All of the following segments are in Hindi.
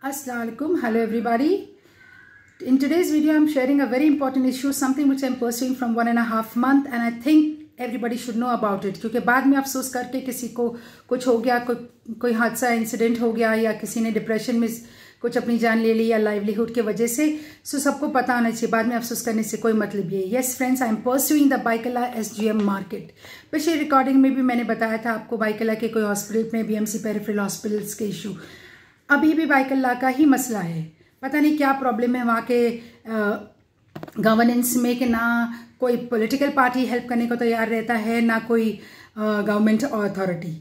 Assalamualaikum. Hello everybody. In today's video I'm sharing a very important issue, something which I'm pursuing from 1.5 months and I think everybody should know about it. क्योंकि बाद में अफसोस करके किसी को कुछ हो गया, कोई हादसा इंसिडेंट हो गया या किसी ने डिप्रेशन में कुछ अपनी जान ले ली या लाइवलीहुड की वजह से, सो सबको पता होना चाहिए। बाद में अफसोस करने से कोई मतलब ये। Yes friends, I am pursuing the Byculla SGM market. पिछली रिकॉर्डिंग में भी मैंने बताया था आपको बाइकला के कोई हॉस्पिटल में BMC पेरिफेरल हॉस्पिटल्स के इशू। अभी भी बाइकला का ही मसला है, पता नहीं क्या प्रॉब्लम है वहाँ के गवर्नेंस में कि ना कोई पॉलिटिकल पार्टी हेल्प करने को तैयार रहता है ना कोई गवर्नमेंट अथॉरिटी।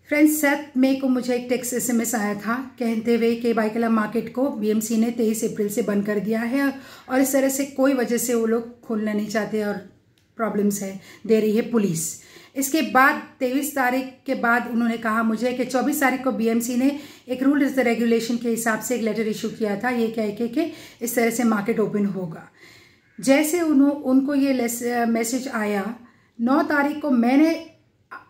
फ्रेंड्स, 7 मई को मुझे एक टेक्स्ट SMS आया था कहते हुए कि बाइकला मार्केट को BMC ने 23 अप्रैल से बंद कर दिया है और इस तरह से कोई वजह से वो लोग खोलना नहीं चाहते और प्रॉब्लम्स है दे रही है पुलिस। इसके बाद 23 तारीख के बाद उन्होंने कहा मुझे कि 24 तारीख को BMC ने एक रूल रेगुलेशन के हिसाब से एक लेटर इशू किया था ये कह के कि इस तरह से मार्केट ओपन होगा। जैसे उनको ये मैसेज आया 9 तारीख को, मैंने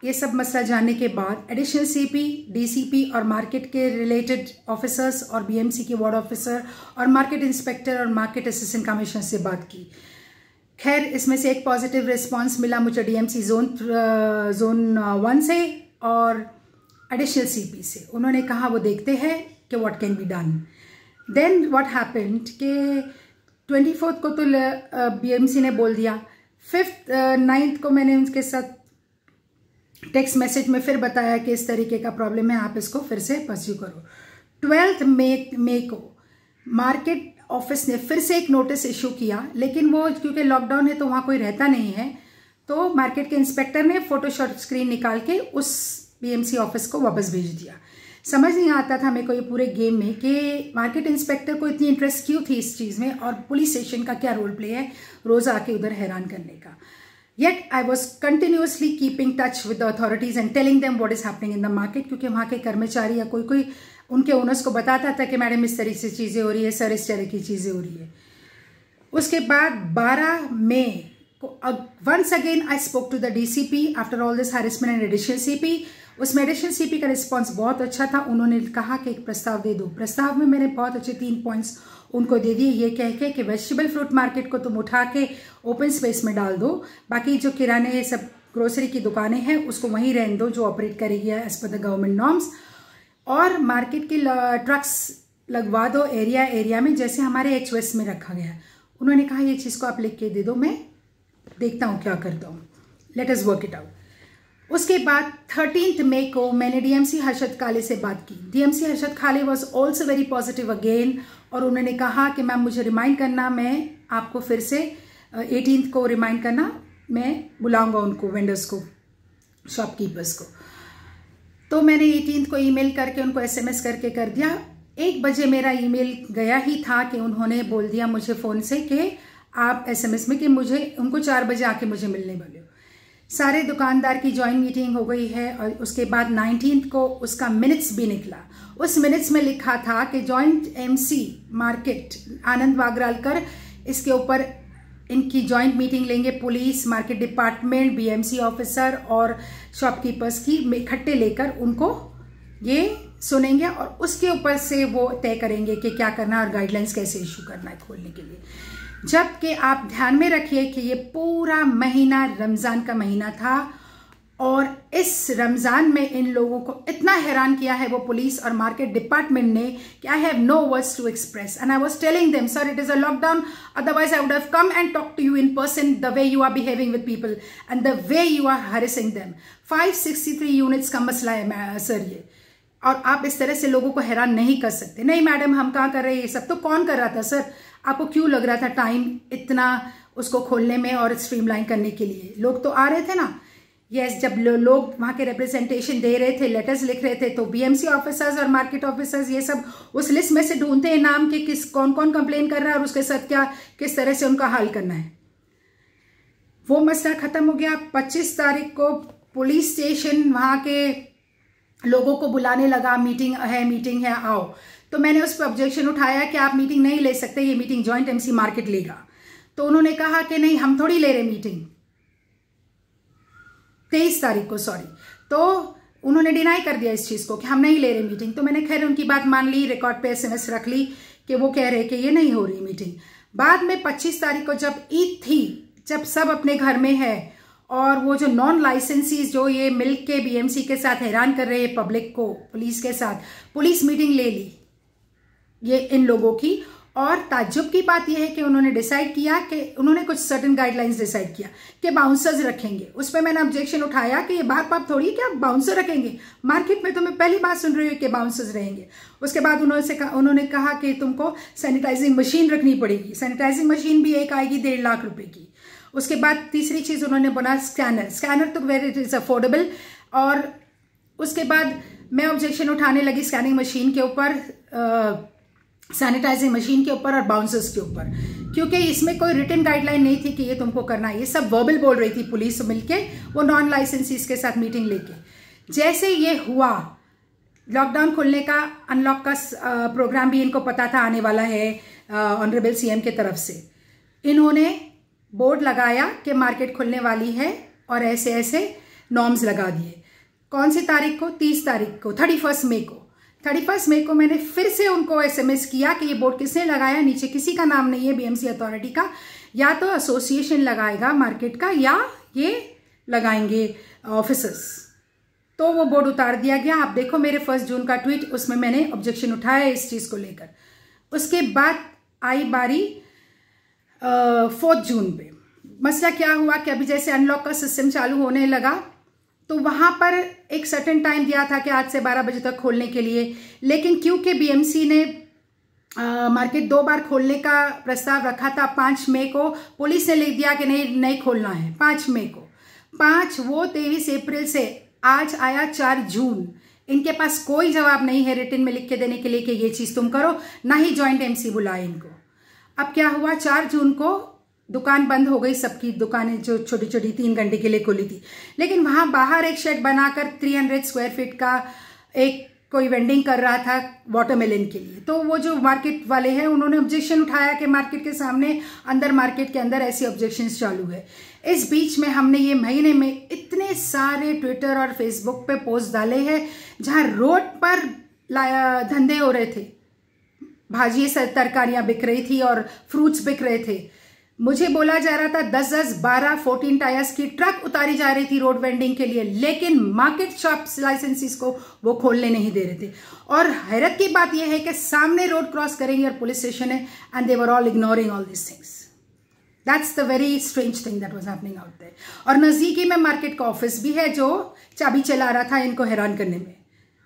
ये सब मसला जानने के बाद एडिशनल CP, DCP और मार्केट के रिलेटेड ऑफिसर्स और BMC के वार्ड ऑफिसर और मार्केट इंस्पेक्टर और मार्केट असिस्टेंट कमिश्नर से बात की। खैर, इसमें से एक पॉजिटिव रिस्पांस मिला मुझे DMC जोन 1 से और एडिशनल CP से। उन्होंने कहा वो देखते हैं कि what can be done. Then what happened कि 24 को तो BMC ने बोल दिया। 5th 9th को मैंने उनके साथ टेक्स्ट मैसेज में फिर बताया कि इस तरीके का प्रॉब्लम है, आप इसको फिर से परस्यू करो। 12th मई को मार्केट ऑफिस ने फिर से एक नोटिस इशू किया, लेकिन वो क्योंकि लॉकडाउन है तो वहाँ कोई रहता नहीं है, तो मार्केट के इंस्पेक्टर ने फोटोशॉप स्क्रीन निकाल के उस BMC ऑफिस को वापस भेज दिया। समझ नहीं आता था मेरे को ये पूरे गेम में कि मार्केट इंस्पेक्टर को इतनी इंटरेस्ट क्यों थी इस चीज़ में और पुलिस स्टेशन का क्या रोल प्ले है रोज़ आके उधर हैरान करने का। Yet I was continuously keeping touch with the authorities and telling them what is happening in the market, क्योंकि वहाँ के कर्मचारी या कोई उनके ओनर्स को बताता था कि मैडम इस तरह से चीज़ें हो रही है, सर इस तरह की चीज़ें हो रही है। उसके बाद 12 मई को once again I spoke to the DCP after all this harassment and additional CP। उसमें एडिशनल CP का रिस्पॉन्स बहुत अच्छा था। उन्होंने कहा कि एक प्रस्ताव दे दो। प्रस्ताव में मैंने बहुत अच्छे 3 पॉइंट्स उनको दे दिए, ये कह के कि वेजिटेबल फ्रूट मार्केट को तुम उठा के ओपन स्पेस में डाल दो, बाकी जो किराने सब ग्रोसरी की दुकानें हैं उसको वहीं रहने दो जो ऑपरेट करेगी as per the government norms, और मार्केट के ट्रक्स लगवा दो एरिया में जैसे हमारे HOS में रखा गया। उन्होंने कहा ये चीज़ को आप लिख के दे दो, मैं देखता हूँ क्या करता हूँ, let us work it out. उसके बाद 13th मई को मैंने DMC हर्षद काले से बात की। DMC हर्षद काले was also very positive again और उन्होंने कहा कि मैम मुझे रिमाइंड करना, मैं आपको फिर से 18th को रिमाइंड करना, मैं बुलाऊंगा उनको, वेंडर्स को, शॉपकीपर्स को। तो मैंने 18th को ईमेल करके उनको SMS करके कर दिया। 1 बजे मेरा ईमेल गया ही था कि उन्होंने बोल दिया मुझे फ़ोन से कि आप SMS में कि मुझे उनको 4 बजे आके मुझे मिलने वाले हो। सारे दुकानदार की जॉइंट मीटिंग हो गई है और उसके बाद 19th को उसका मिनट्स भी निकला। उस मिनट्स में लिखा था कि जॉइंट MC मार्केट आनंद वागरालकर इसके ऊपर इनकी जॉइंट मीटिंग लेंगे, police, market department, BMC officer और शॉपकीपर्स की इकट्ठे लेकर उनको ये सुनेंगे और उसके ऊपर से वो तय करेंगे कि क्या करना और गाइडलाइंस कैसे इशू करना है खोलने के लिए। जबकि आप ध्यान में रखिए कि ये पूरा महीना रमज़ान का महीना था और इस रमज़ान में इन लोगों को इतना हैरान किया है वो पुलिस और मार्केट डिपार्टमेंट ने कि I have no words to express and I was telling them sir it is a lockdown, otherwise I would have come and talk to you in person the way you are behaving with people and the way you are harassing them. 563 units का मसला है सर ये, और आप इस तरह से लोगों को हैरान नहीं कर सकते। नहीं मैडम हम कहाँ कर रहे हैं ये सब, तो कौन कर रहा था सर? आपको क्यों लग रहा था टाइम इतना उसको खोलने में और स्ट्रीमलाइन करने के लिए? लोग तो आ रहे थे ना। यस, जब लोग वहाँ के रिप्रेजेंटेशन दे रहे थे, लेटर्स लिख रहे थे, तो BMC ऑफिसर्स और मार्केट ऑफिसर्स ये सब उस लिस्ट में से ढूंढते हैं नाम के कौन कौन कंप्लेन कर रहा है और उसके साथ किस तरह से उनका हल करना है। वो मसला खत्म हो गया। 25 तारीख को पुलिस स्टेशन वहाँ के लोगों को बुलाने लगा, मीटिंग है आओ। तो मैंने उस पर ऑब्जेक्शन उठाया कि आप मीटिंग नहीं ले सकते, ये मीटिंग जॉइंट MC मार्केट लेगा। तो उन्होंने कहा कि नहीं हम थोड़ी ले रहे मीटिंग, 23 तारीख को, सॉरी। तो उन्होंने डिनाई कर दिया इस चीज़ को कि हम नहीं ले रहे मीटिंग। तो मैंने खैर उनकी बात मान ली, रिकॉर्ड पे SMS रख ली कि वो कह रहे कि ये नहीं हो रही मीटिंग। बाद में 25 तारीख को जब ईद थी, जब सब अपने घर में है और वो जो नॉन लाइसेंसीज जो ये मिल के BMC के साथ हैरान कर रहे हैं पब्लिक को, पुलिस के साथ, पुलिस मीटिंग ले ली ये इन लोगों की। और ताज्जुब की बात यह है कि उन्होंने डिसाइड किया कि उन्होंने कुछ सर्टेन गाइडलाइंस डिसाइड किया कि बाउंसर्स रखेंगे। उस पर मैंने ऑब्जेक्शन उठाया कि ये बात थोड़ी कि आप बाउंसर रखेंगे, मार्केट में तो मैं पहली बात सुन रही हूँ कि बाउंसर्स रहेंगे। उसके बाद उन्होंने कहा कि तुमको सैनिटाइजिंग मशीन रखनी पड़ेगी, सैनिटाइजिंग मशीन भी एक आएगी 1.5 लाख रुपए की। उसके बाद तीसरी चीज़ उन्होंने बना स्कैनर तो वेरी इट इज़ अफोर्डेबल। और उसके बाद मैं ऑब्जेक्शन उठाने लगी स्कैनिंग मशीन के ऊपर, सैनिटाइजिंग मशीन के ऊपर और बाउंसर्स के ऊपर, क्योंकि इसमें कोई रिटन गाइडलाइन नहीं थी कि ये तुमको करना है। ये सब वर्बल बोल रही थी पुलिस मिलके, वो नॉन लाइसेंसीज के साथ मीटिंग लेके। जैसे ये हुआ लॉकडाउन खुलने का, अनलॉक का प्रोग्राम भी इनको पता था आने वाला है ऑनरेबल CM के तरफ से, इन्होंने बोर्ड लगाया कि मार्केट खुलने वाली है और ऐसे ऐसे नॉर्म्स लगा दिए। कौन सी तारीख को? 30 तारीख को, 31 मई को। 31 मई को मैंने फिर से उनको SMS किया कि ये बोर्ड किसने लगाया, नीचे किसी का नाम नहीं है BMC अथॉरिटी का, या तो एसोसिएशन लगाएगा मार्केट का या ये लगाएंगे ऑफिसर्स। तो वो बोर्ड उतार दिया गया। आप देखो मेरे 1 जून का ट्वीट, उसमें मैंने ऑब्जेक्शन उठाया इस चीज़ को लेकर। उसके बाद आई बारी 4 जून पे। मसला क्या हुआ कि अभी जैसे अनलॉक का सिस्टम चालू होने लगा तो वहाँ पर एक सर्टेन टाइम दिया था कि आज से 12 बजे तक खोलने के लिए, लेकिन क्योंकि BMC ने मार्केट 2 बार खोलने का प्रस्ताव रखा था 5 मई को, पुलिस ने लिख दिया कि नहीं खोलना है 5 मई को। 5 वो 23 अप्रैल से आज आया 4 जून। इनके पास कोई जवाब नहीं है रिटन में लिख के देने के लिए कि ये चीज़ तुम करो, ना ही जॉइंट MC बुलाए इनको। अब क्या हुआ, 4 जून को दुकान बंद हो गई, सबकी दुकानें जो छोटी छोटी 3 घंटे के लिए खुली थी। लेकिन वहाँ बाहर एक शेड बनाकर 300 स्क्वायर फीट का एक कोई वेंडिंग कर रहा था वाटरमेलन के लिए। तो वो जो मार्केट वाले हैं उन्होंने ऑब्जेक्शन उठाया कि मार्केट के सामने अंदर, मार्केट के अंदर ऐसी ऑब्जेक्शंस चालू है। इस बीच में हमने ये महीने में इतने सारे ट्विटर और फेसबुक पे पोस्ट डाले हैं जहाँ रोड पर धंधे हो रहे थे, भाजी तरकारियाँ बिक रही थी और फ्रूट्स बिक रहे थे। मुझे बोला जा रहा था 10-10, 12, 14 टायर्स की ट्रक उतारी जा रही थी रोड वेंडिंग के लिए, लेकिन मार्केट शॉप्स लाइसेंसीज को वो खोलने नहीं दे रहे थे। और हैरत की बात यह है कि सामने रोड क्रॉस करेंगे और पुलिस स्टेशन है, and they were all ignoring all this things. That's the very strange thing that was happening out there. और नज़दीकी में मार्केट का ऑफिस भी है जो चाबी चला रहा था इनको हैरान करने में।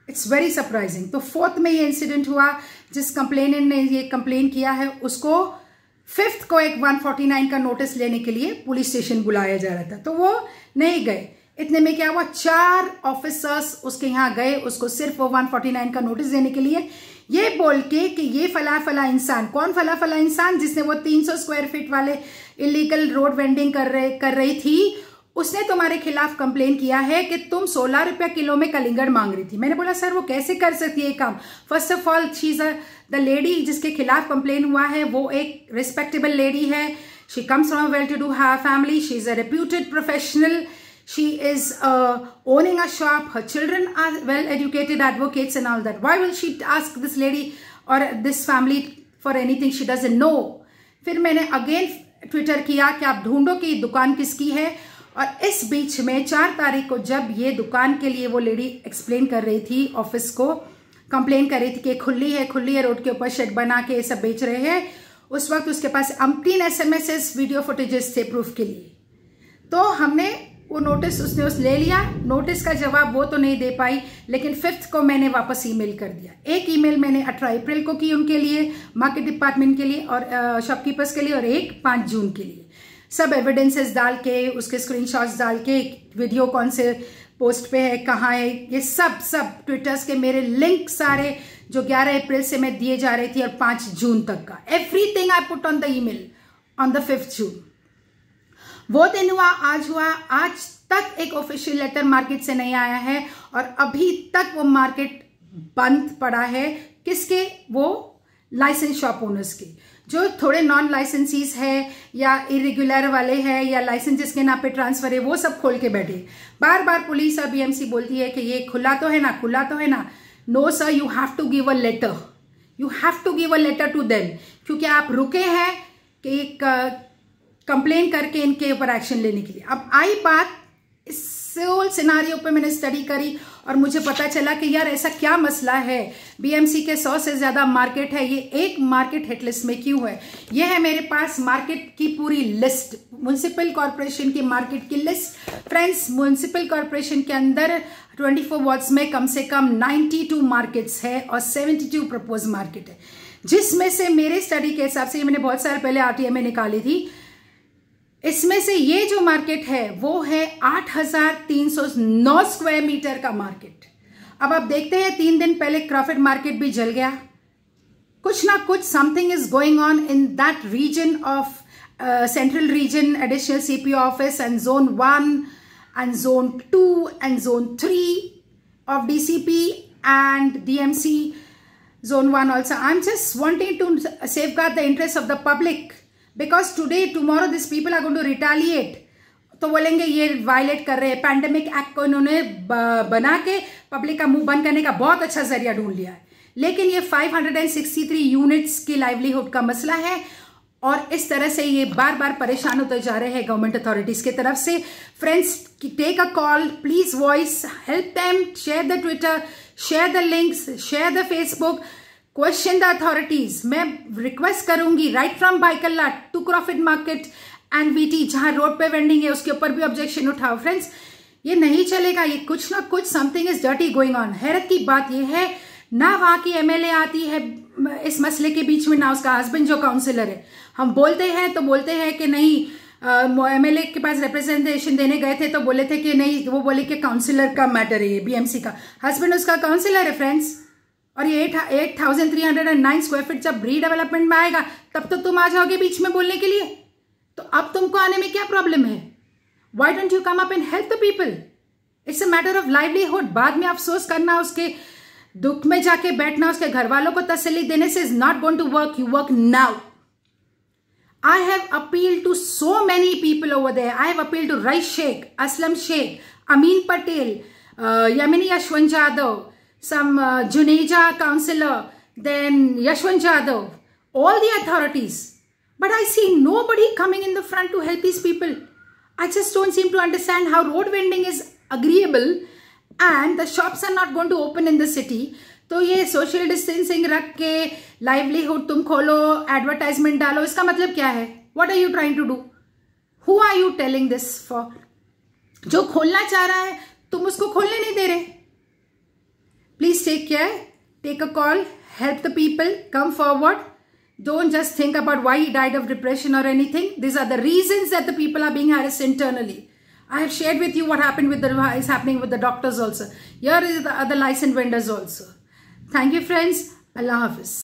It's very surprising. तो 4 में ये इंसिडेंट हुआ, जिस कंप्लेनेंट ने ये कंप्लेन किया है उसको 5 को एक 149 का नोटिस लेने के लिए पुलिस स्टेशन बुलाया जा रहा था, तो वो नहीं गए। इतने में क्या हुआ, 4 ऑफिसर्स उसके यहाँ गए उसको सिर्फ वो 149 का नोटिस देने के लिए, ये बोल के कि ये फला फला इंसान। कौन फला फला इंसान? जिसने वो 300 स्क्वायर फीट वाले इलीगल रोड वेंडिंग कर रही थी, उसने तुम्हारे खिलाफ कंप्लेन किया है कि तुम 16 रुपया किलो में कलिंगड़ मांग रही थी। मैंने बोला सर वो कैसे कर सकती है ये काम? First of all she is the lady जिसके खिलाफ कंप्लेन हुआ है वो एक रिस्पेक्टेबल लेडी है। She comes from well to do family, she is a reputed professional, she is owning a shop, her children are well educated advocates and all that. Why will she ask this lady or this family for anything she doesn't know? फिर मैंने अगेन ट्विटर किया कि आप ढूंढो कि दुकान किसकी है। और इस बीच में 4 तारीख को जब ये दुकान के लिए वो लेडी एक्सप्लेन कर रही थी, ऑफिस को कंप्लेन कर रही थी कि खुली है रोड के ऊपर शेड बना के ये सब बेच रहे हैं, उस वक्त उसके पास 3 SMS वीडियो फुटेजेस थे प्रूफ के लिए। तो हमने वो नोटिस उसने ले लिया। नोटिस का जवाब वो तो नहीं दे पाई, लेकिन 5 को मैंने वापस ईमेल कर दिया। एक ईमेल मैंने 18 अप्रैल को की उनके लिए, मार्केट डिपार्टमेंट के लिए और शॉपकीपर्स के लिए, और एक 5 जून के लिए। सब एविडेंसेस डाल के, उसके स्क्रीनशॉट्स डाल के, वीडियो कौन से पोस्ट पे है, कहाँ है, ये सब ट्विटर्स के मेरे लिंक सारे जो 11 अप्रैल से मैं दिए जा रही थी और 5 जून तक का, everything I put on the email on the 5th जून। वो दिन हुआ, आज हुआ, आज तक एक ऑफिशियल लेटर मार्केट से नहीं आया है और अभी तक वो मार्केट बंद पड़ा है। किसके? वो लाइसेंस शॉप ओनर्स के, जो थोड़े नॉन लाइसेंसीज है या इरेगुलर वाले हैं या लाइसेंस जिसके नाम पे ट्रांसफर है, वो सब खोल के बैठे। बार बार पुलिस और बीएमसी बोलती है कि ये खुला तो है ना, खुला तो है ना। No sir, you have to give a letter, you have to give a letter to them, क्योंकि आप रुके हैं कि एक कंप्लेन करके इनके ऊपर एक्शन लेने के लिए। अब आई बात, इस होल सिनारियो पे मैंने स्टडी करी और मुझे पता चला कि यार ऐसा क्या मसला है। बीएमसी के 100 से ज़्यादा मार्केट है, ये एक मार्केट हिट लिस्ट में क्यों है? ये है मेरे पास मार्केट की पूरी लिस्ट, म्युनिसिपल कॉरपोरेशन की मार्केट की लिस्ट। फ्रेंड्स, म्युनिसिपल कॉरपोरेशन के अंदर 24 वार्ड्स में कम से कम 92 मार्केट्स है और 72 प्रपोज मार्केट है, जिसमें से मेरे स्टडी के हिसाब से, मैंने बहुत साल पहले आरटीएम में निकाली थी, इसमें से ये जो मार्केट है वो है 8309 स्क्वायर मीटर का मार्केट। अब आप देखते हैं 3 दिन पहले क्रॉफर्ड मार्केट भी जल गया। कुछ ना कुछ something is going on in that region of central region, additional CP office and zone 1 and zone 2 and zone 3 of DCP and DMC zone 1 also. I'm just wanting to safeguard the interest of the public because today, tomorrow these people are going to retaliate. तो बोलेंगे ये वायलेट कर रहे हैं। पैंडेमिक एक्ट को इन्होंने बना के पब्लिक का मुंह बंद करने का बहुत अच्छा जरिया ढूंढ लिया है, लेकिन ये 563 यूनिट्स की लाइवलीहुड का मसला है और इस तरह से ये बार बार परेशान होते जा रहे हैं गवर्नमेंट अथॉरिटीज की तरफ से। Friends, take a call, please voice, help them, share the Twitter, share the links, share the Facebook, question the authorities. मैं रिक्वेस्ट करूंगी, right from Byculla to Crawford market and VT, जहां रोड पे वेंडिंग है उसके ऊपर भी ऑब्जेक्शन उठाओ। फ्रेंड्स, ये नहीं चलेगा, ये कुछ ना कुछ something is dirty going on. हैरत की बात ये है, ना वहां की एमएलए आती है इस मसले के बीच में, ना उसका हस्बैंड जो काउंसिलर है। हम बोलते हैं तो बोलते हैं कि नहीं, एमएलए के पास रिप्रेजेंटेशन देने गए थे तो बोले थे कि नहीं, वो बोले कि काउंसिलर का मैटर है, ये बीएमसी का। हस्बैंड उसका काउंसिलर है फ्रेंड्स। और ये 8309 स्क्वायर फीट जब रीडेवलपमेंट में आएगा तब तो तुम आ जाओगे बीच में बोलने के लिए। तो अब तुमको आने में क्या प्रॉब्लम है? Why don't you come up and help the people? It's a matter of livelihood. बाद में अफसोस करना, उसके दुख में जाके बैठना, उसके घर वालों को तसल्ली देने से is not going to work. You work now. I have appealed to so many people over there. I have appealed to Rais Sheikh, Aslam Sheikh, Amin Patel, Yamini Yashwant Jadhav, some Juneja councillor, then Yashwant Jadhav, all the authorities. But I see nobody coming in the front to help these people. I just don't seem to understand how road vending is agreeable and the shops are not going to open in the city. तो ये सोशल डिस्टेंसिंग रख के लाइवलीहुड तुम खोलो, एडवर्टाइजमेंट डालो, इसका मतलब क्या है? What are you trying to do? Who are you telling this for? जो खोलना चाह रहा है तुम उसको खोलने नहीं दे रहे। Please take care, take a call, help the people, come forward. Don't just think about why he died of depression or anything. These are the reasons that the people are being harassed internally. I have shared with you what happened is happening with the doctors also. Here is the other licensed vendors also. Thank you friends. Allah Hafiz.